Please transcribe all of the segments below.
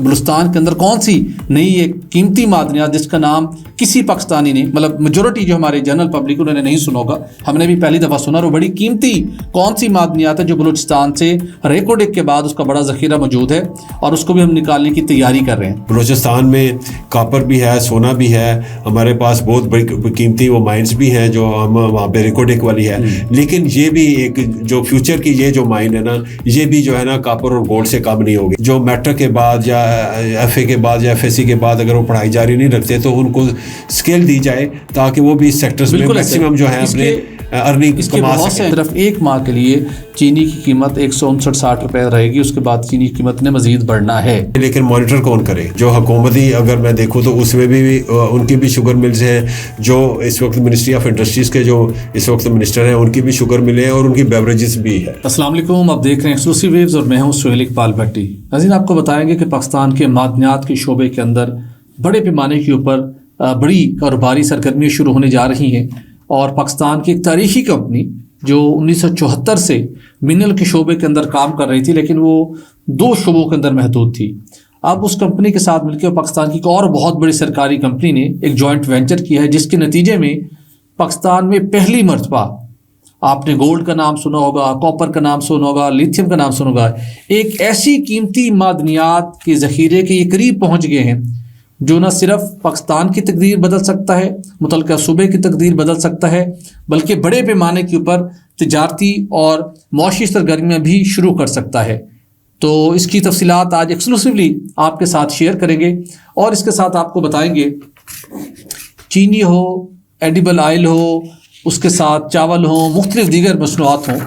بلوچستان کے اندر کون سی نئی ایک قیمتی معدنیات جس کا نام کسی پاکستانی نے, مطلب میجورٹی جو ہمارے جنرل پبلک انہوں نے نہیں سنا ہوگا, ہم نے بھی پہلی دفعہ سنا, اور وہ بڑی قیمتی کون سی معدنیات ہے جو بلوچستان سے ریکارڈ کے بعد اس کا بڑا ذخیرہ موجود ہے اور اس کو بھی ہم نکالنے کی تیاری کر رہے ہیں. بلوچستان میں کاپر بھی ہے, سونا بھی ہے, ہمارے پاس بہت بڑی قیمتی وہ مائنز بھی ہیں جو ہم وہاں پہ ریکارڈ والی ہے, لیکن یہ بھی ایک جو فیوچر کی یہ جو مائن ہے نا, یہ بھی جو ہے نا کاپر اور گولڈ سے کم نہیں ہوگی. جو میٹرک کے بعد یا ایف اے کے بعد یا ایف ایس سی کے بعد اگر وہ پڑھائی جاری نہیں رکھتے تو ان کو اسکل دی جائے تاکہ وہ بھی سیکٹرز میں میکسیمم جو ہے اپنے ارننگ کما سکیں. صرف ایک ماہ کے لیے چینی کی قیمت 159-60 روپے رہے گی, اس کے بعد چینی کی قیمت نے مزید بڑھنا ہے. لیکن مانیٹر کون کرے؟ جو حکومتی اگر میں دیکھوں تو اس میں بھی ان کی بھی شوگر ملز ہیں, جو اس وقت منسٹری آف انڈسٹریز کے جو اس وقت منسٹر ہیں ان کی بھی شوگر ملیں اور ان کی بیوریجز بھی ہے. السلام علیکم, آپ دیکھ رہے ہیں ایکسکلوسیو ویوز اور میں ہوں سہیل اقبال بھٹی. ناظرین, آپ کو بتائیں گے کہ پاکستان کے معدنیات کے شعبے کے اندر بڑے پیمانے کے اوپر بڑی کاروباری سرگرمیاں شروع ہونے جا رہی ہیں, اور پاکستان کی ایک تاریخی کمپنی جو 1974 سے منرل کے شعبے کے اندر کام کر رہی تھی, لیکن وہ 2 شعبوں کے اندر محدود تھی. اب اس کمپنی کے ساتھ مل کے پاکستان کی ایک اور بہت بڑی سرکاری کمپنی نے ایک جوائنٹ وینچر کیا ہے, جس کے نتیجے میں پاکستان میں پہلی مرتبہ, آپ نے گولڈ کا نام سنا ہوگا, کاپر کا نام سنا ہوگا, لیتھیم کا نام سنا ہوگا, ایک ایسی قیمتی معدنیات کے ذخیرے کے یہ قریب پہنچ گئے ہیں جو نہ صرف پاکستان کی تقدیر بدل سکتا ہے, متعلقہ صوبے کی تقدیر بدل سکتا ہے, بلکہ بڑے پیمانے کے اوپر تجارتی اور معاشی سرگرمیاں بھی شروع کر سکتا ہے. تو اس کی تفصیلات آج ایکسکلوسیولی آپ کے ساتھ شیئر کریں گے, اور اس کے ساتھ آپ کو بتائیں گے چینی ہو, ایڈیبل آئل ہو, اس کے ساتھ چاول ہوں, مختلف دیگر مصنوعات ہوں,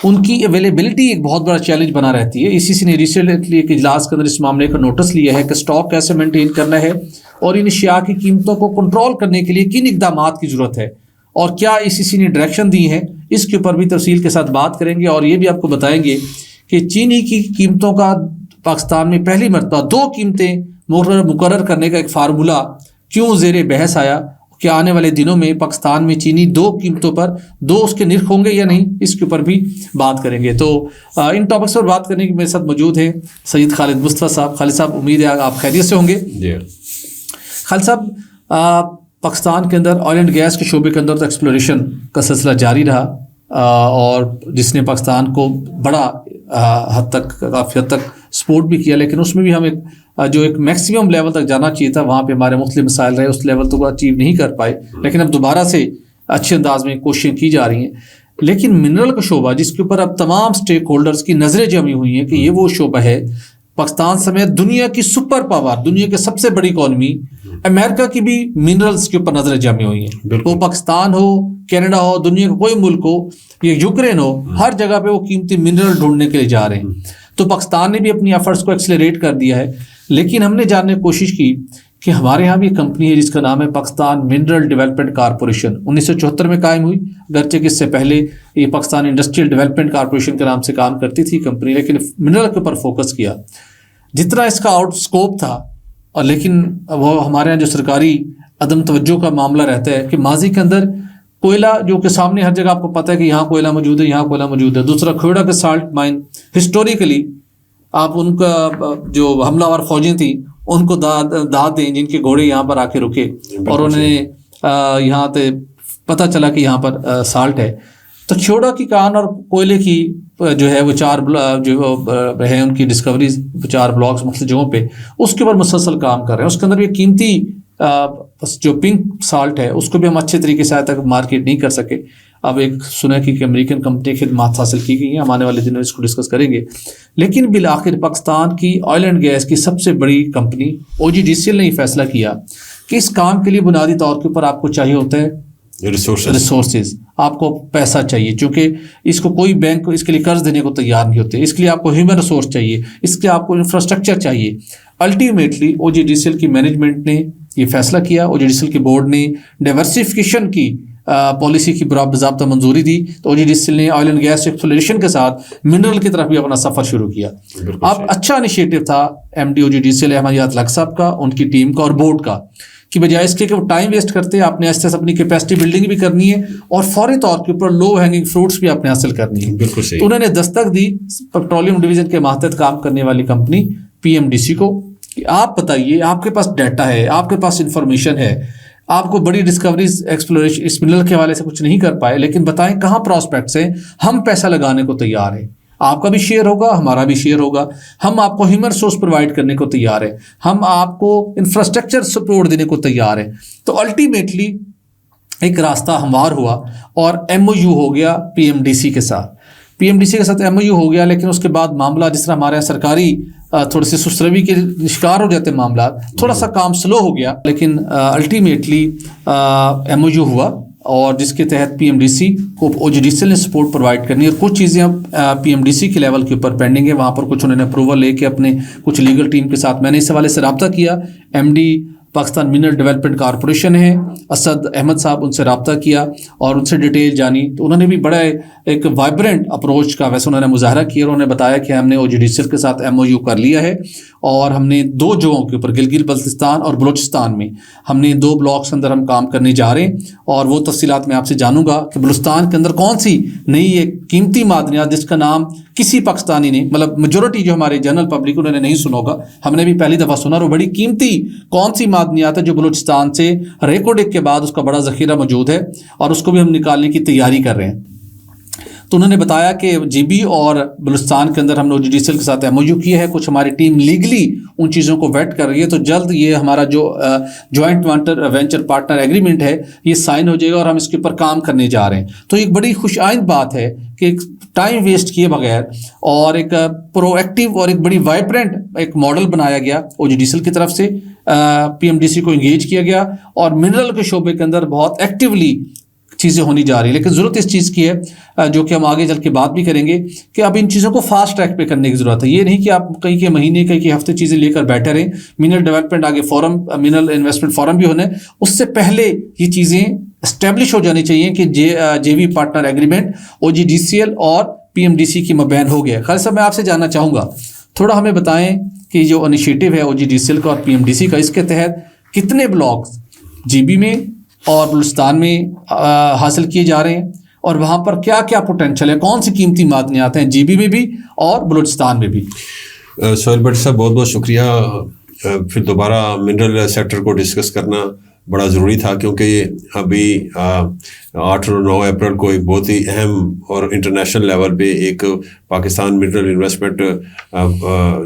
ان کی اویلیبلٹی ایک بہت بڑا چیلنج بنا رہتی ہے. ECC نے ریسنٹلی ایک اجلاس کے اندر اس معاملے کا نوٹس لیا ہے کہ اسٹاک کیسے مینٹین کرنا ہے اور ان اشیاء کی قیمتوں کو کنٹرول کرنے کے لیے کن اقدامات کی ضرورت ہے, اور کیا ECC نے ڈائریکشن دی ہیں, اس کے اوپر بھی تفصیل کے ساتھ بات کریں گے. اور یہ بھی آپ کو بتائیں گے کہ چینی کی قیمتوں کا پاکستان میں پہلی مرتبہ 2 قیمتیں مقرر کرنے کا ایک فارمولہ کیوں زیر بحث آیا, کہ آنے والے دنوں میں پاکستان میں چینی 2 قیمتوں پر 2 اس کے نرخ ہوں گے یا نہیں, اس کے اوپر بھی بات کریں گے. تو ان ٹاپکس پر بات کرنے کے میرے ساتھ موجود ہیں سید خالد مصطفیٰ صاحب. خالد صاحب, امید ہے آپ خیریت سے ہوں گے. خالد صاحب, پاکستان کے اندر آئل اینڈ گیس کے شعبے کے اندر تو ایکسپلوریشن کا سلسلہ جاری رہا, اور جس نے پاکستان کو بڑا حد تک, کافی حد تک سپورٹ بھی کیا, لیکن اس میں بھی ہم ایک میکسیمم لیول تک جانا چاہیے تھا, وہاں پہ ہمارے مختلف مسائل رہے, اس لیول تو اچیو نہیں کر پائے, لیکن اب دوبارہ سے اچھے انداز میں کوششیں کی جا رہی ہیں. لیکن منرل کا شعبہ جس کے اوپر اب تمام سٹیک ہولڈرز کی نظریں جمی ہوئی ہیں کہ یہ وہ شعبہ ہے, پاکستان سمیت دنیا کی سپر پاور, دنیا کی سب سے بڑی اکانومی, امریکہ کی بھی منرلز کے اوپر نظریں جمی ہوئی ہیں. وہ پاکستان ہو, کینیڈا ہو, دنیا کا کوئی ملک ہو یا یوکرین ہو, ہر جگہ پہ وہ قیمتی منرل ڈھونڈنے کے لیے جا رہے ہیں. تو پاکستان نے بھی اپنی ایفرٹس کو ایکسلریٹ کر دیا ہے, لیکن ہم نے جاننے کی کوشش کی کہ ہمارے ہاں بھی ایک کمپنی ہے جس کا نام ہے پاکستان منرل ڈیولپمنٹ کارپوریشن. 1974 میں قائم ہوئی, اگرچہ کہ اس سے پہلے یہ پاکستان انڈسٹریل ڈیولپمنٹ کارپوریشن کے نام سے کام کرتی تھی کمپنی, لیکن منرل کے اوپر فوکس کیا جتنا اس کا آؤٹ اسکوپ تھا. اور لیکن وہ ہمارے یہاں جو سرکاری عدم توجہ کا معاملہ رہتا ہے کہ ماضی کے اندر کوئلہ جو کہ سامنے ہر جگہ آپ کو پتہ ہے کہ یہاں کوئلہ موجود ہے, یہاں کوئلہ موجود ہے. دوسرا کھوڑا کے سالٹ مائن, ہسٹوریکلی آپ ان کا جو حملہ آور فوجیں تھیں ان کو داد دیں جن کے گھوڑے یہاں پر آ کے رکے, اور انہوں نے یہاں سے پتہ چلا کہ یہاں پر سالٹ ہے. تو کھوڑا کی کان اور کوئلے کی جو ہے وہ 4 جو ہے ان کی ڈسکوریز 4 بلاکس مختلف جگہوں پہ, اس کے اوپر مسلسل کام کر رہے ہیں. اس کے اندر یہ قیمتی جو پنک سالٹ ہے اس کو بھی ہم اچھے طریقے سے آج تک مارکیٹ نہیں کر سکے. اب ایک سنا کہ امریکن کمپنی کی خدمات حاصل کی گئی ہیں, ہم آنے والے دنوں اس کو ڈسکس کریں گے. لیکن بالآخر پاکستان کی آئل اینڈ گیس کی سب سے بڑی کمپنی OGDCL نے یہ فیصلہ کیا کہ اس کام کے لیے بنیادی طور کے اوپر آپ کو چاہیے ہوتا ہے ریسورسز, آپ کو پیسہ چاہیے, چونکہ اس کو کوئی بینک اس کے لیے قرض دینے کو تیار نہیں ہوتے. اس کے لیے آپ کو ہیومن ریسورس چاہیے, اس کے آپ کو انفراسٹرکچر چاہیے. الٹیمیٹلی OGDCL کی مینجمنٹ نے یہ فیصلہ کیا, OGDCL کے بورڈ نے ڈائیورسفیکیشن کی پالیسی کی باضابطہ منظوری دی. تو OGDCL نے آئل اینڈ گیس ایکسپلوریشن کے ساتھ منرل کی طرف بھی اپنا سفر شروع کیا. اب اچھا انیشیٹو تھا MD OGDCL احمد یاد لق صاحب کا, ان کی ٹیم کا اور بورڈ کا, کہ بجائے اس کے کہ وہ ٹائم ویسٹ کرتے ہیں, آپ نے ایسے اپنی کیپیسٹی بلڈنگ بھی کرنی ہے اور فوری طور کے اوپر لو ہینگنگ فروٹس بھی آپ نے حاصل کرنی ہے. بالکل صحیح. تو انہوں نے دستک دی پیٹرولیم ڈویژن کے ماتحت کام کرنے والی کمپنی PMDC کو, کہ آپ بتائیے، آپ کے پاس ڈیٹا ہے، آپ کے پاس انفارمیشن ہے، آپ کو بڑی ڈسکوریز ایکسپلوریشن اس منرل کے حوالے سے کچھ نہیں کر پائے، لیکن بتائیں کہاں پراسپیکٹس ہیں، ہم پیسہ لگانے کو تیار ہیں، آپ کا بھی شیئر ہوگا، ہمارا بھی شیئر ہوگا، ہم آپ کو ہیومن ریسورس پرووائڈ کرنے کو تیار ہیں، ہم آپ کو انفراسٹرکچر سپورٹ دینے کو تیار ہیں. تو الٹیمیٹلی ایک راستہ ہموار ہوا اور ایم او یو ہو گیا پی ایم ڈی سی کے ساتھ. پی ایم ڈی سی کے ساتھ ایم او یو ہو گیا، لیکن اس کے بعد معاملہ جس طرح ہمارے یہاں سرکاری تھوڑے سے سست روی کے شکار ہو جاتے معاملات، تھوڑا سا کام سلو ہو گیا، لیکن الٹیمیٹلی ایم او یو ہوا، اور جس کے تحت پی ایم ڈی سی کو او جی ڈی سی نے سپورٹ پرووائڈ کرنی ہے. اور کچھ چیزیں اب پی ایم ڈی سی کے لیول کے اوپر پینڈنگ ہے، وہاں پر کچھ انہوں نے اپروول لے کے اپنے کچھ لیگل ٹیم کے ساتھ میں نے اس حوالے سے رابطہ کیا. M D Pakistan mineral development corporation ہے اسد احمد صاحب، ان سے رابطہ کیا اور ان سے ڈیٹیل جانی، تو انہوں نے بھی بڑا ایک وائبرنٹ اپروچ کا ویسے انہوں نے مظاہرہ کیا، اور انہوں نے بتایا کہ ہم نے او جی ڈی سی کے ساتھ ایم او یو کر لیا ہے، اور ہم نے 2 جگہوں کے اوپر گلگت بلتستان اور بلوچستان میں ہم نے 2 بلاکس اندر ہم کام کرنے جا رہے ہیں. اور وہ تفصیلات میں آپ سے جانوں گا کہ بلوچستان کے اندر کون سی نئی ایک قیمتی معدنیات جس کا نام کسی پاکستانی نے، مطلب میجورٹی جو ہمارے جنرل پبلک انہوں نے نہیں سنا ہوگا، ہم نے بھی پہلی دفعہ سنا، اور وہ بڑی قیمتی کون سی معدنیات ہے جو بلوچستان سے ریکارڈ کے بعد اس کا بڑا ذخیرہ موجود ہے، اور اس کو بھی ہم نکالنے کی تیاری کر رہے ہیں. تو انہوں نے بتایا کہ جی بی اور بلوچستان کے اندر ہم نے او جی ڈی سی کے ساتھ ایم او یو کیا ہے، کچھ ہماری ٹیم لیگلی ان چیزوں کو ویٹ کر رہی ہے، تو جلد یہ ہمارا جو جوائنٹ وینچر پارٹنر ایگریمنٹ ہے یہ سائن ہو جائے گا، اور ہم اس کے اوپر کام کرنے جا رہے ہیں. تو ایک بڑی خوش آئند بات ہے کہ ایک ٹائم ویسٹ کیے بغیر اور ایک پرو ایکٹیو اور ایک بڑی وائبرنٹ ایک ماڈل بنایا گیا او جی ڈی سی کی طرف سے، پی ایم ڈی سی کو انگیج کیا گیا، اور منرل کے شعبے کے اندر بہت ایکٹیولی چیزیں ہونی جا رہی ہیں. لیکن ضرورت اس چیز کی ہے جو کہ ہم آگے چل کے بات بھی کریں گے کہ اب ان چیزوں کو فاسٹ ٹریک پہ کرنے کی ضرورت ہے. یہ نہیں کہ آپ کئی کے مہینے کئی کے ہفتے چیزیں لے کر بیٹھے رہیں. منرل ڈیولپمنٹ آگے فورم، منرل انویسٹمنٹ فورم بھی ہونے، اس سے پہلے یہ چیزیں اسٹیبلش ہو جانی چاہیے کہ جے وی پارٹنر ایگریمنٹ او جی ڈی سی ایل اور پی ایم ڈی سی کی مبین ہو گیا. خالد صاحب میں آپ سے جاننا چاہوں گا، تھوڑا ہمیں بتائیں کہ جو انیشیٹو ہے او جی ڈی سی ایل کا اور پی ایم ڈی سی کا، اس کے تحت کتنے بلاکس جی بی میں اور بلوچستان میں حاصل کیے جا رہے ہیں، اور وہاں پر کیا کیا پوٹینشل ہے، کون سی قیمتی معدنیات ہیں جی بی میں بھی اور بلوچستان میں بھی. سہیل بٹ صاحب بہت بہت شکریہ. پھر دوبارہ منرل سیکٹر کو ڈسکس کرنا بڑا ضروری تھا، کیونکہ ابھی 8 اور 9 اپریل کو ایک بہت ہی اہم اور انٹرنیشنل لیول پہ ایک پاکستان منرل انویسٹمنٹ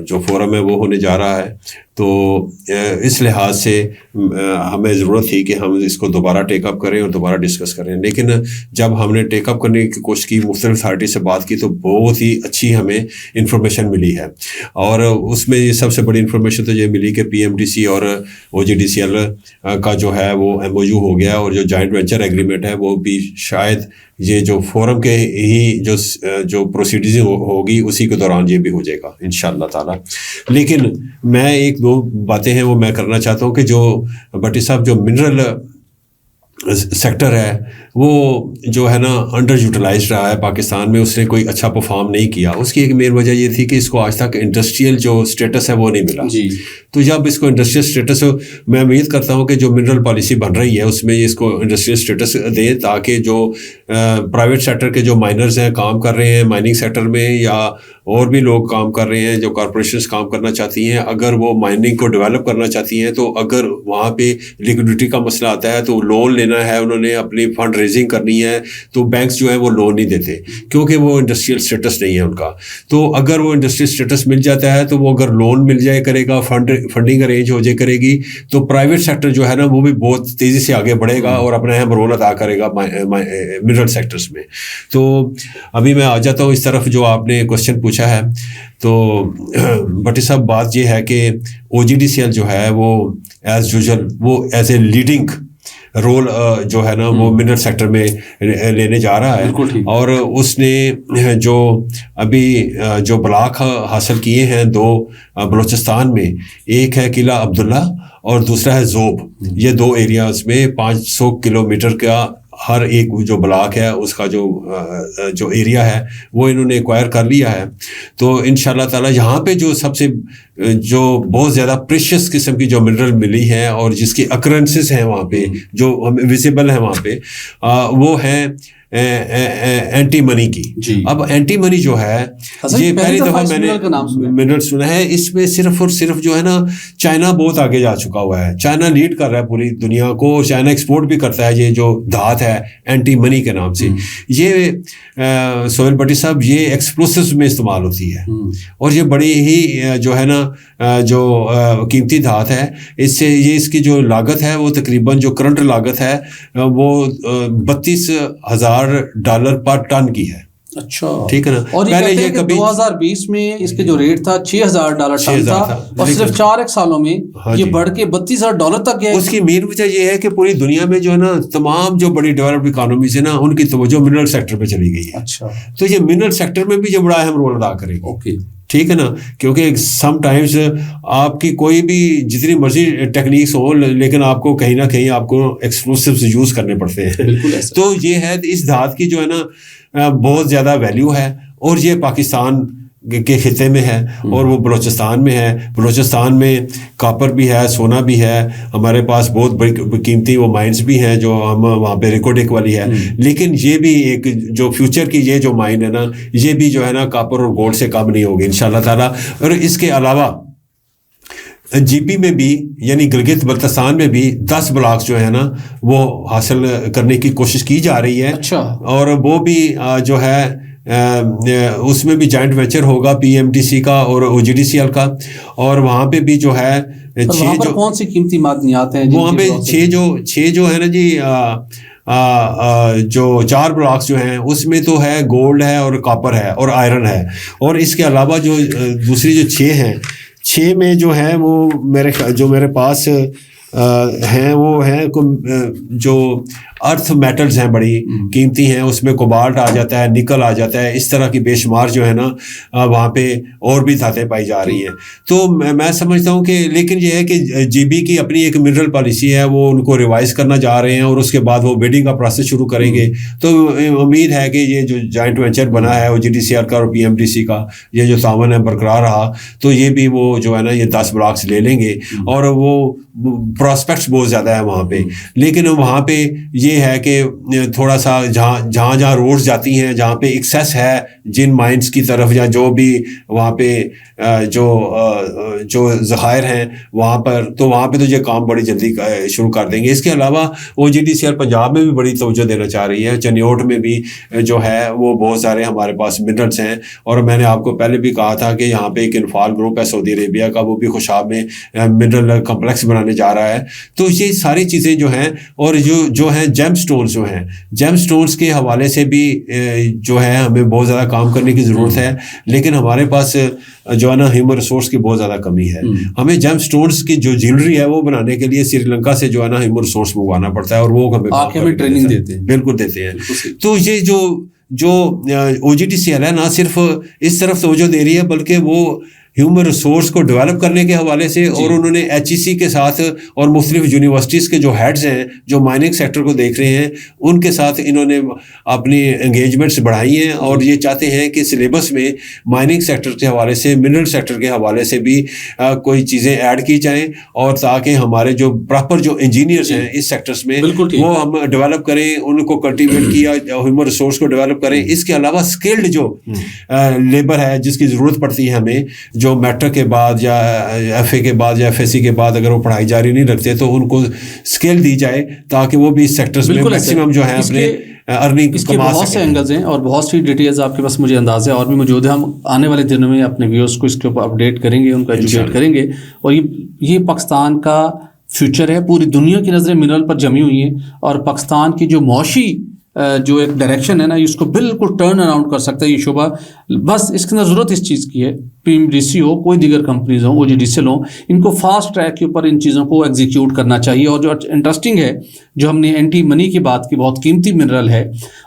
جو فورم ہے وہ ہونے جا رہا ہے. تو اس لحاظ سے ہمیں ضرورت تھی کہ ہم اس کو دوبارہ ٹیک اپ کریں اور دوبارہ ڈسکس کریں. لیکن جب ہم نے ٹیک اپ کرنے کی کوشش کی، مختلف اتھارٹی سے بات کی، تو بہت ہی اچھی ہمیں انفارمیشن ملی ہے. اور اس میں سب سے بڑی انفارمیشن تو یہ ملی کہ پی ایم ڈی سی اور او جی ڈی سی ایل کا جو ہے وہ ایم او یو ہو گیا، اور جو جوائنٹ وینچر ایگریمنٹ ہے وہ بھی شاید یہ جو فورم کے ہی جو پروسیڈنگ ہوگی اسی کے دوران یہ بھی ہو جائے گا انشاءاللہ تعالی. لیکن میں 1-2 باتیں ہیں وہ میں کرنا چاہتا ہوں کہ جو بٹی صاحب جو منرل سیکٹر ہے وہ جو ہے نا انڈر یوٹیلائزڈ رہا ہے پاکستان میں، اس نے کوئی اچھا پرفارم نہیں کیا. اس کی ایک مین وجہ یہ تھی کہ اس کو آج تک انڈسٹریل جو اسٹیٹس ہے وہ نہیں ملا. تو جب اس کو انڈسٹریل اسٹیٹس، میں امید کرتا ہوں کہ جو منرل پالیسی بن رہی ہے اس میں اس کو انڈسٹریل اسٹیٹس دیں، تاکہ جو پرائیویٹ سیکٹر کے جو مائنرز ہیں کام کر رہے ہیں مائننگ سیکٹر میں، یا اور بھی لوگ کام کر رہے ہیں جو کارپوریشنز کام کرنا چاہتی ہیں، اگر وہ مائننگ کو ڈیولپ کرنا چاہتی ہیں، تو اگر وہاں پہ لیکوڈیٹی کا مسئلہ آتا ہے تو لون لینا ہے، انہوں نے اپنی فنڈ ریزنگ کرنی ہے، تو بینکس جو ہیں وہ لون نہیں دیتے کیونکہ وہ انڈسٹریل اسٹیٹس نہیں ہے ان کا. تو اگر وہ انڈسٹریل اسٹیٹس مل جاتا ہے تو وہ اگر لون مل جائے کرے گا، فنڈنگ ارینج ہو جائے کرے گی، تو پرائیویٹ سیکٹر جو ہے نا وہ بھی بہت تیزی سے آگے بڑھے گا اور اپنا اہم رول ادا کرے گا منرل سیکٹرز میں. تو ابھی میں آ جاتا ہوں اس طرف جو آپ نے کوشچن پوچھا ہے. تو بٹی صاحب بات یہ ہے کہ او جی ڈی سی ایل جو ہے وہ ایز یوزول وہ ایز اے لیڈنگ رول جو ہے نا وہ منرل سیکٹر میں لینے جا رہا ہے. اور اس نے جو ابھی جو بلاک حاصل کیے ہیں 2 بلوچستان میں، ایک ہے قلعہ عبداللہ اور دوسرا ہے زوب. یہ 2 ایریاز میں 500 کلومیٹر کا ہر ایک جو بلاک ہے اس کا جو ایریا ہے وہ انہوں نے ایکوائر کر لیا ہے. تو انشاءاللہ تعالی یہاں پہ جو سب سے جو بہت زیادہ پریشیس قسم کی جو منرل ملی ہے اور جس کی اکرنسز ہیں وہاں پہ جو ویزیبل ہیں وہاں پہ، وہ ہیں اینٹی منی کی. اب اینٹی منی جو ہے یہ پہلی دفعہ میں نے منرل سنا ہے. اس میں صرف اور صرف جو ہے نا چائنا بہت آگے جا چکا ہوا ہے. چائنا لیڈ کر رہا ہے پوری دنیا کو. چائنا ایکسپورٹ بھی کرتا ہے یہ جو دھات ہے اینٹی منی کے نام سے. یہ سہیل بھٹی صاحب یہ ایکسپلوسیوز میں استعمال ہوتی ہے اور یہ بڑی ہی جو ہے نا جو قیمتی دھات ہے. اس سے یہ اس کی جو لاگت ہے وہ تقریباً جو کرنٹ لاگت ہے وہ $32,000 پر ٹن کی ہے. اچھا ٹھیک ہے نا. اور یہ کبھی 2020 میں اس کے جو ریٹ تھا $6,000 ٹن تھا اور صرف 4 سالوں میں یہ بڑھ کے $32,000 تک گیا. اس کی مین وجہ یہ ہے کہ پوری دنیا میں جو ہے نا تمام جو بڑی ڈیولپڈ اکانومیز ہیں نا ان کی توجہ منرل سیکٹر پہ چلی گئی ہے. اچھا تو یہ منرل سیکٹر میں بھی جو بڑا اہم رول ادا کرے گا. اوکے ٹھیک ہے نا. کیونکہ سم ٹائمز آپ کی کوئی بھی جتنی مرضی ٹیکنیکس ہو لیکن آپ کو کہیں نہ کہیں آپ کو ایکسکلوسیوز یوز کرنے پڑتے ہیں. تو یہ ہے اس دھات کی جو ہے نا بہت زیادہ ویلیو ہے اور یہ پاکستان کے خطے میں ہے اور وہ بلوچستان میں ہے. بلوچستان میں کاپر بھی ہے, سونا بھی ہے, ہمارے پاس بہت بڑی قیمتی وہ مائنز بھی ہیں جو ہم وہاں پہ ریکارڈک والی ہے. لیکن یہ بھی ایک جو فیوچر کی یہ جو مائن ہے نا یہ بھی جو ہے نا کاپر اور گولڈ سے کم نہیں ہوگی انشاءاللہ تعالیٰ. اور اس کے علاوہ جی پی میں بھی یعنی گلگت بلتستان میں بھی 10 بلاکس جو ہے نا وہ حاصل کرنے کی کوشش کی جا رہی ہے. اچھا. اور وہ بھی جو ہے اس میں بھی جوائنٹ وینچر ہوگا پی ایم ڈی سی کا اور او جی ڈی سی ایل کا. اور وہاں پہ بھی جو ہے کون سی قیمتی معدنیات ہیں وہاں پہ 6 جو ہے نا جی جو 4 بلاکس جو ہیں اس میں تو ہے گولڈ ہے اور کاپر ہے اور آئرن ہے. اور اس کے علاوہ جو دوسری جو 6 ہیں 6 میں جو ہے وہ میرے پاس ہیں وہ ہیں جو ارتھ میٹلز ہیں بڑی قیمتی ہیں. اس میں کوبالٹ آ جاتا ہے, نکل آ جاتا ہے, اس طرح کی بے شمار جو ہے نا وہاں پہ اور بھی دھاتیں پائی جا رہی ہیں. تو میں سمجھتا ہوں کہ لیکن یہ ہے کہ جی بی کی اپنی ایک منرل پالیسی ہے وہ ان کو ریوائز کرنا جا رہے ہیں اور اس کے بعد وہ بیڈنگ کا پروسیس شروع کریں گے. تو امید ہے کہ یہ جو جوائنٹ وینچر بنا ہے او جی ڈی سی آر کا اور پی ایم ڈی سی کا یہ جو تعاون ہے برقرار رہا تو یہ بھی وہ جو ہے نا یہ 10 بلاکس لے لیں گے. اور وہ پراسپیکٹس بہت زیادہ ہے وہاں پہ. لیکن وہاں پہ یہ ہے کہ تھوڑا سا جہاں روڈز جاتی ہیں جہاں پہ ایکسیس ہے جن مائنز کی طرف یا جو بھی وہاں پہ جو ذخائر ہیں وہاں پر تو یہ کام بڑی جلدی شروع کر دیں گے. اس کے علاوہ O G D C R Punjab میں بھی بڑی توجہ دینا چاہ رہی ہے. چنیوٹ میں بھی جو ہے وہ بہت سارے ہمارے پاس منرلس ہیں. اور میں نے آپ کو پہلے بھی کہا تھا کہ یہاں پہ ایک انفال گروپ ہے سعودی عربیہ کا, وہ بھی خوشاب میں منرل کمپلیکس بنانے جا رہا ہے. تو یہ ساری چیزیں جو ہیں اور جو ہیں جیم سٹونز جو ہیں جیم سٹونز کے حوالے سے بھی جو ہے ہمیں بہت زیادہ کام کرنے کی ضرورت ہے. لیکن ہمارے پاس جو ہے نا ہیومن ریسورس کی بہت زیادہ کمی ہے. ہمیں جیم سٹونز کی جو جیولری ہے وہ بنانے کے لیے سری لنکا سے جو ہے نا ہیومن ریسورس منگوانا پڑتا ہے اور وہ ہمیں ٹریننگ دیتے ہیں. بالکل دیتے ہیں. تو یہ جو او جی ٹی سی ایل ہے نہ صرف اس طرف توجہ دے رہی ہے بلکہ وہ ہیومن ریسورس کو ڈیولپ کرنے کے حوالے سے اور انہوں نے ایچ ای سی کے ساتھ اور مختلف یونیورسٹیز کے جو ہیڈز ہیں جو مائننگ سیکٹر کو دیکھ رہے ہیں ان کے ساتھ انہوں نے اپنی انگیجمنٹس بڑھائی ہیں اور یہ چاہتے ہیں کہ سلیبس میں مائننگ سیکٹر کے حوالے سے منرل سیکٹر کے حوالے سے بھی کوئی چیزیں ایڈ کی جائیں اور تاکہ ہمارے جو پراپر جو انجینئرس ہیں اس سیکٹرس میں وہ ہم ڈیولپ کریں, ان کو کلٹیویٹ کیا ہیومن ریسورس کو ڈیولپ کریں. اس کے علاوہ اسکلڈ جو لیبر ہے جس کی ضرورت پڑتی ہے ہمیں جو میٹرک کے بعد یا ایف اے کے بعد یا ایف ایس سی کے بعد اگر وہ پڑھائی جاری نہیں رکھتے تو ان کو اسکل دی جائے تاکہ وہ بھی اس سیکٹرز میں میکسیمم جو ہے اپنے ارننگ اس کے بہت سے اینگلز ہیں اور بہت سی ڈیٹیلز آپ کے پاس مجھے اندازے اور بھی موجود ہیں. ہم آنے والے دنوں میں اپنے ویورز کو اس کے اوپر اپڈیٹ کریں گے, ان کو ایجوکیٹ کریں گے. اور یہ پاکستان کا فیوچر ہے. پوری دنیا کی نظریں منرل پر جمی ہوئی ہیں اور پاکستان کی جو معاشی جو ایک ڈائریکشن ہے نا اس کو بالکل ٹرن اراؤنڈ کر سکتا ہے یہ شعبہ. بس اس کے اندر ضرورت اس چیز کی ہے, پی ایم ڈی سی ہو کوئی دیگر کمپنیز ہوں او جی ڈی سی ہوں, ان کو فاسٹ ٹریک کے اوپر ان چیزوں کو ایگزیکیوٹ کرنا چاہیے. اور جو انٹرسٹنگ ہے جو ہم نے اینٹی منی کی بات کی, بہت قیمتی منرل ہے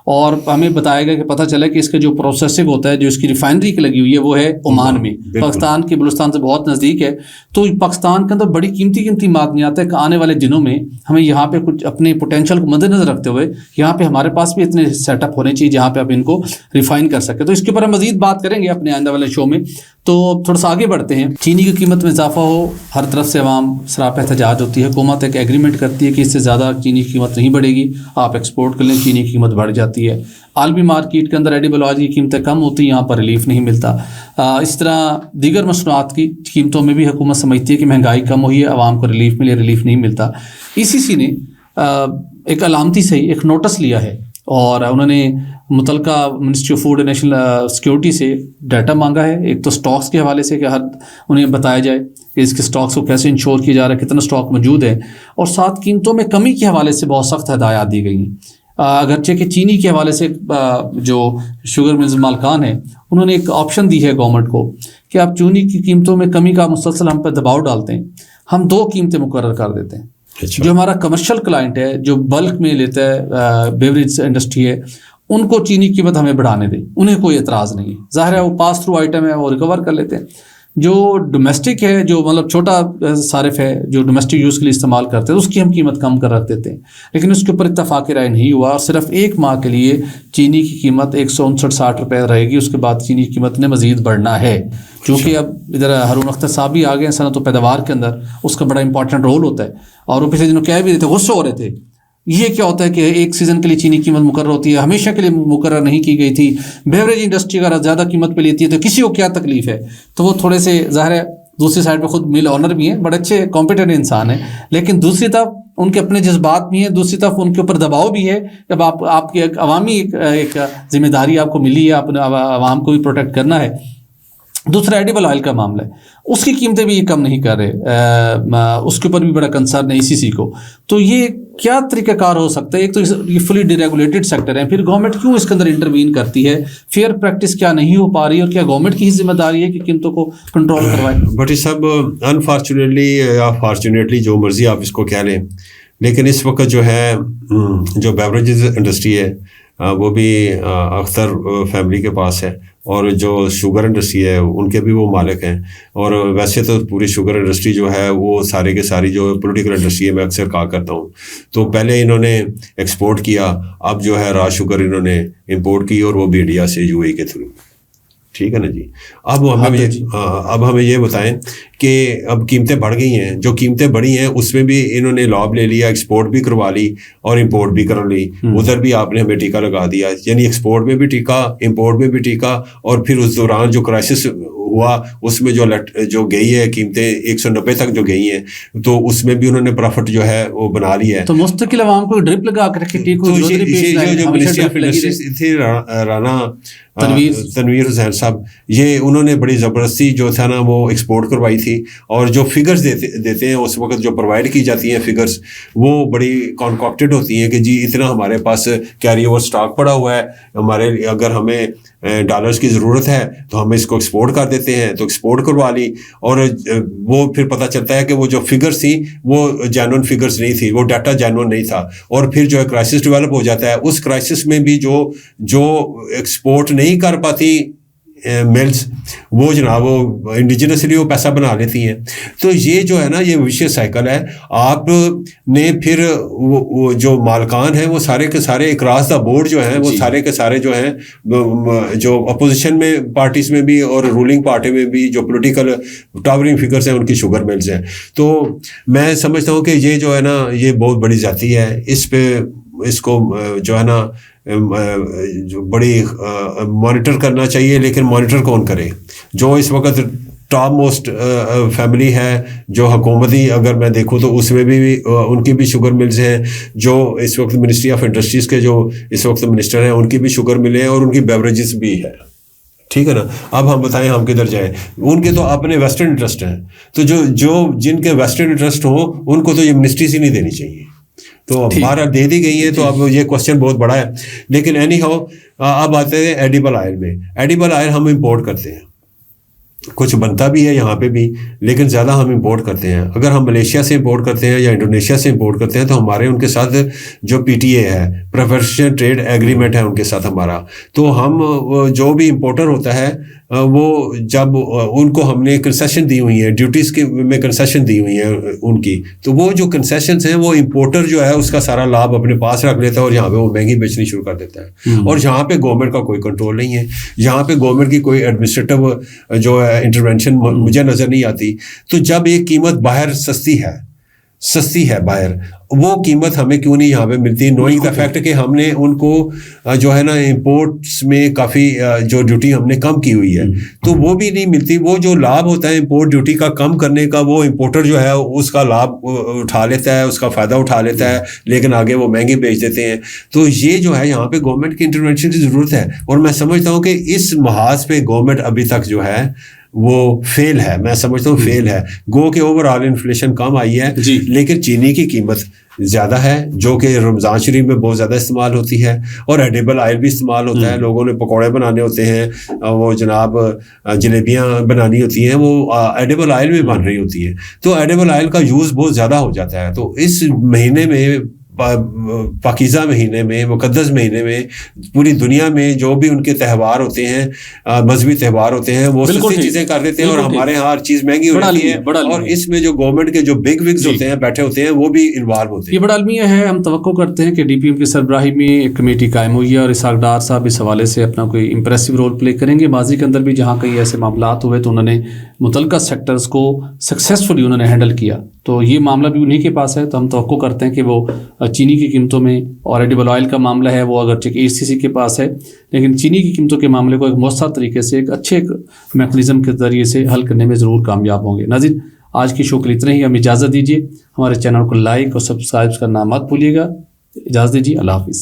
اور ہمیں بتایا گیا کہ پتہ چلا کہ اس کا جو پروسیسنگ ہوتا ہے جو اس کی ریفائنری کی لگی ہوئی ہے وہ ہے عمان میں, پاکستان کے بلوچستان سے بہت نزدیک ہے. تو پاکستان کے اندر بڑی قیمتی معدنیات ہے کہ آنے والے دنوں میں ہمیں یہاں پہ کچھ اپنے پوٹینشیل کو مد نظر رکھتے ہوئے یہاں پہ ہمارے پاس بھی اتنے سیٹ اپ ہونے چاہیے جہاں پہ آپ ان کو ریفائن کر سکیں. تو اس کے اوپر ہم مزید مزید بات کریں گے اپنے آئندہ والے شو میں. تو تھوڑا سا آگے بڑھتے ہیں. چینی کی قیمت میں اضافہ ہو, ہر طرف سے عوام سراپا احتجاج ہوتی ہے. حکومت ایک ایگریمنٹ کرتی ہے کہ اس سے زیادہ چینی کی قیمت نہیں بڑھے گی, آپ ایکسپورٹ کر لیں, چینی کی قیمت بڑھ جاتی ہے. عالمی مارکیٹ کے اندر ایڈیبل آئل کی قیمتیں کم ہوتی ہیں, یہاں پر ریلیف نہیں ملتا. اس طرح دیگر مصنوعات کی قیمتوں میں بھی حکومت سمجھتی ہے کہ مہنگائی کم ہوئی ہے, عوام کو ریلیف ملے, ریلیف نہیں ملتا. ECC نے ایک علامتی سے ایک نوٹس لیا ہے اور انہوں نے متعلقہ ministry of food and national security سے ڈیٹا مانگا ہے. ایک تو سٹاکس کے حوالے سے کہ انہیں بتایا جائے کہ اس کے سٹاکس کو کیسے انشور کیا جا رہا ہے, کتنا سٹاک موجود ہے, اور ساتھ قیمتوں میں کمی کے حوالے سے بہت سخت ہدایات دی گئی ہیں. اگرچہ کہ چینی کے حوالے سے جو شوگر ملز مالکان ہیں انہوں نے ایک آپشن دی ہے گورنمنٹ کو کہ آپ چینی کی قیمتوں میں کمی کا مسلسل ہم پہ دباؤ ڈالتے ہیں, ہم 2 قیمتیں مقرر کر دیتے ہیں. جو ہمارا کمرشل کلائنٹ ہے, جو بلک میں لیتا ہے, بیوریج انڈسٹری ہے, ان کو چینی کی قیمت ہمیں بڑھانے دیں, انہیں کوئی اعتراض نہیں ہے. ظاہر ہے وہ پاس تھرو آئٹم ہے, وہ ریکور کر لیتے ہیں. جو ڈومیسٹک ہے, جو مطلب چھوٹا صارف ہے, جو ڈومیسٹک یوز کے لیے استعمال کرتے ہیں, اس کی ہم قیمت کم کر رکھ دیتے ہیں. لیکن اس کے اوپر اتفاق رائے نہیں ہوا, اور صرف 1 ماہ کے لیے چینی کی قیمت 159-60 روپے رہے گی. اس کے بعد چینی کی قیمت نے مزید بڑھنا ہے, چونکہ اب ادھر ہارون اختر صاحب بھی آ گئے ہیں صنعت و پیداوار کے اندر, اس کا بڑا امپورٹنٹ رول ہوتا ہے. اور وہ پچھلے دنوں کہہ بھی رہے تھے, غصے ہو رہے تھے, یہ کیا ہوتا ہے کہ ایک سیزن کے لیے چینی قیمت مقرر ہوتی ہے, ہمیشہ کے لیے مقرر نہیں کی گئی تھی. بیوریج انڈسٹری اگر زیادہ قیمت پہ لیتی ہے تو کسی کو کیا تکلیف ہے. تو وہ تھوڑے سے ظاہر ہے دوسری سائڈ پہ خود مل آنر بھی ہیں, بڑے اچھے کمپیٹنٹ انسان ہیں, لیکن دوسری طرف ان کے اپنے جذبات بھی ہیں, دوسری طرف ان کے اوپر دباؤ بھی ہے. جب آپ کی ایک عوامی ایک ذمہ داری آپ کو ملی ہے, اپنے عوام کو بھی پروٹیکٹ کرنا ہے. دوسرا ایڈیبل آئل کا معاملہ ہے, اس کی قیمتیں بھی یہ کم نہیں کر رہے, اس کے اوپر بھی بڑا کنسرن ہے ECC کو. تو یہ کیا طریقہ کار ہو سکتا ہے؟ ایک تو یہ فلی ڈی ریگولیٹڈ سیکٹر ہے, پھر گورنمنٹ کیوں اس کے اندر انٹروین کرتی ہے؟ فیئر پریکٹس کیا نہیں ہو پا رہی, اور کیا گورنمنٹ کی ہی ذمہ داری ہے کہ قیمتوں کو کنٹرول کروائے؟ بٹ یہ سب انفارچونیٹلی یا فارچونیٹلی جو مرضی آپ اس کو کہہ لیں, لیکن اس وقت جو ہے جو بیوریجز انڈسٹری ہے وہ بھی اختر فیملی کے پاس ہے, اور جو شوگر انڈسٹری ہے ان کے بھی وہ مالک ہیں. اور ویسے تو پوری شوگر انڈسٹری جو ہے وہ سارے کے ساری جو پولیٹیکل انڈسٹری ہے, میں اکثر کہا کرتا ہوں, تو پہلے انہوں نے ایکسپورٹ کیا, اب جو ہے را شوگر انہوں نے امپورٹ کی, اور وہ بھی انڈیا سے UAE کے تھرو. ٹھیک ہے نا جی. اب ہمیں یہ بتائیں کہ اب قیمتیں بڑھ گئی ہیں, جو قیمتیں بڑھی ہیں اس میں بھی انہوں نے لاب لے لیا, ایکسپورٹ بھی کروا لی اور امپورٹ بھی کر لی. ادھر بھی آپ نے ہمیں ٹیکہ لگا دیا, یعنی ایکسپورٹ میں بھی ٹیکہ, امپورٹ میں بھی ٹیکہ, اور پھر اس دوران جو کرائسس ہوا اس میں جو گئی ہے قیمتیں 190 تک جو گئی ہیں, تو اس میں بھی انہوں نے پروفٹ جو ہے وہ بنا لیا ہے. تو مستقل عوام کو ڈرپ لگا کر کے جو منسٹری آف انڈسٹری تھی رانا تنویر حسین صاحب, یہ انہوں نے بڑی زبردستی جو تھا نا وہ ایکسپورٹ کروائی تھی, اور جو فگرز دیتے ہیں اس وقت جو پرووائڈ کی جاتی ہیں فگرز, وہ بڑی کانکاکٹڈ ہوتی ہیں کہ جی اتنا ہمارے پاس کیری اوور اسٹاک پڑا ہوا ہے, ہمارے اگر ہمیں ڈالرز کی ضرورت ہے تو ہم اس کو ایکسپورٹ کر دیتے ہیں, تو ایکسپورٹ کروا لی. اور وہ پھر پتہ چلتا ہے کہ وہ جو فگرز تھیں وہ جینون فگرز نہیں تھی, وہ ڈیٹا جینون نہیں تھا, اور پھر جو ہے کرائسس ڈیولپ ہو جاتا ہے. اس کرائسس میں بھی جو ایکسپورٹ نہیں کر پاتی ملز, وہ جناب وہ انڈیجنسلی وہ پیسہ بنا لیتی ہیں. تو یہ جو ہے نا یہ ویشیس سائیکل ہے. آپ نے پھر وہ جو مالکان ہیں وہ سارے کے سارے اکراس دا بورڈ جو ہیں وہ سارے کے سارے جو ہیں جو اپوزیشن میں پارٹیز میں بھی اور رولنگ پارٹی میں بھی جو پولیٹیکل ٹاورنگ فگرز ہیں ان کی شوگر ملز ہیں. تو میں سمجھتا ہوں کہ یہ جو ہے نا یہ بہت بڑی زیادتی ہے. اس کو جو ہے نا جو بڑی مانیٹر کرنا چاہیے, لیکن مانیٹر کون کرے؟ جو اس وقت ٹاپ موسٹ فیملی ہے جو حکومتی اگر میں دیکھوں تو اس میں بھی ان کی بھی شوگر ملز ہیں. جو اس وقت منسٹری آف انڈسٹریز کے جو اس وقت منسٹر ہیں ان کی بھی شوگر ملیں ہیں, اور ان کی بیوریجز بھی ہے. ٹھیک ہے نا. اب ہم بتائیں ہم کدھر جائیں؟ ان کے تو اپنے ویسٹرن انٹرسٹ ہیں, تو جو جن کے ویسٹرن انٹرسٹ ہوں ان کو تو یہ منسٹریز ہی نہیں دینی چاہیے. تو ہمارا دے دی گئی ہے, تو اب یہ کوشچن بہت بڑا ہے. لیکن اینی ہاؤ اب آتے ہیں ایڈیبل آئل میں. ایڈیبل آئل ہم امپورٹ کرتے ہیں, کچھ بنتا بھی ہے یہاں پہ بھی، لیکن زیادہ ہم امپورٹ کرتے ہیں. اگر ہم ملیشیا سے امپورٹ کرتے ہیں یا انڈونیشیا سے امپورٹ کرتے ہیں تو ہمارے ان کے ساتھ جو PTA ہے، پروفیشنل ٹریڈ ایگریمنٹ ہے ان کے ساتھ ہمارا، تو ہم جو بھی امپورٹر ہوتا ہے وہ جب ان کو ہم نے کنسیشن دی ہوئی ہیں، ڈیوٹیز کے میں کنسیشن دی ہوئی ہیں ان کی، تو وہ جو کنسیشنز ہیں وہ امپورٹر جو ہے اس کا سارا لابھ اپنے پاس رکھ لیتا ہے اور یہاں پہ وہ مہنگی بیچنی شروع کر دیتا ہے. اور یہاں پہ گورنمنٹ کا کوئی کنٹرول نہیں ہے، یہاں پہ گورنمنٹ کی کوئی ایڈمنسٹریٹو جو ہے انٹرونشن مجھے نظر نہیں آتی. تو جب ایک قیمت باہر سستی ہے باہر، وہ قیمت ہمیں کیوں نہیں یہاں پہ ملتی، نوئنگ دا فیکٹ کہ ہم نے ان کو جو ہے نا امپورٹس میں کافی جو ڈیوٹی ہم نے کم کی ہوئی ہے تو وہ بھی نہیں ملتی. وہ جو لابھ ہوتا ہے امپورٹ ڈیوٹی کا کم کرنے کا، وہ امپورٹر جو ہے اس کا لابھ اٹھا لیتا ہے، اس کا فائدہ اٹھا لیتا ہے، لیکن آگے وہ مہنگے بیچ دیتے ہیں. تو یہ جو ہے یہاں پہ گورنمنٹ کی انٹرونشن کی ضرورت ہے، اور میں سمجھتا ہوں کہ اس محاذ پہ گورنمنٹ ابھی تک جو ہے وہ فیل ہے. میں سمجھتا ہوں فیل ہے. گو کہ اوور آل انفلیشن کم آئی ہے، لیکن چینی کی قیمت زیادہ ہے جو کہ رمضان شریف میں بہت زیادہ استعمال ہوتی ہے، اور ایڈیبل آئل بھی استعمال ہوتا ہے. لوگوں نے پکوڑے بنانے ہوتے ہیں، وہ جناب جلیبیاں بنانی ہوتی ہیں، وہ ایڈیبل آئل میں بن رہی ہوتی ہے، تو ایڈیبل آئل کا یوز بہت زیادہ ہو جاتا ہے. تو اس مہینے میں، پاکیزہ مہینے میں، مقدس مہینے میں، پوری دنیا میں جو بھی ان کے تہوار ہوتے ہیں، مذہبی تہوار ہوتے ہیں، وہ سستی چیزیں کر دیتے ہیں اور ہمارے ہاں ہر چیز مہنگی ہو جاتی ہے. اور اس میں جو گورنمنٹ کے جو بگ وگز ہوتے ہیں بیٹھے ہوتے ہیں وہ بھی انوالو ہوتے ہیں. یہ بڑا المیہ ہے. ہم توقع کرتے ہیں کہ DPM کی سربراہی میں ایک کمیٹی قائم ہوئی ہے اور اسحاق ڈار صاحب اس حوالے سے اپنا کوئی امپریسو رول پلے کریں گے. ماضی کے اندر بھی جہاں کئی ایسے معاملات ہوئے تو انہوں نے متعلقہ سیکٹرز کو سکسیسفلی انہوں نے ہینڈل کیا، تو یہ معاملہ بھی انہی کے پاس ہے. تو ہم توقع کرتے ہیں کہ وہ چینی کی قیمتوں میں، اور ایڈیبل آئل کا معاملہ ہے وہ اگرچہ ACC کے پاس ہے، لیکن چینی کی قیمتوں کے معاملے کو ایک مؤثر طریقے سے، ایک اچھے میکانزم کے ذریعے سے حل کرنے میں ضرور کامیاب ہوں گے. ناظرین، آج کی شو کے لیے اتنا ہی. ہمیں اجازت دیجیے. ہمارے چینل کو لائک اور سبسکرائب کرنا مت بھولیے گا. اجازت دیجیے. اللہ حافظ.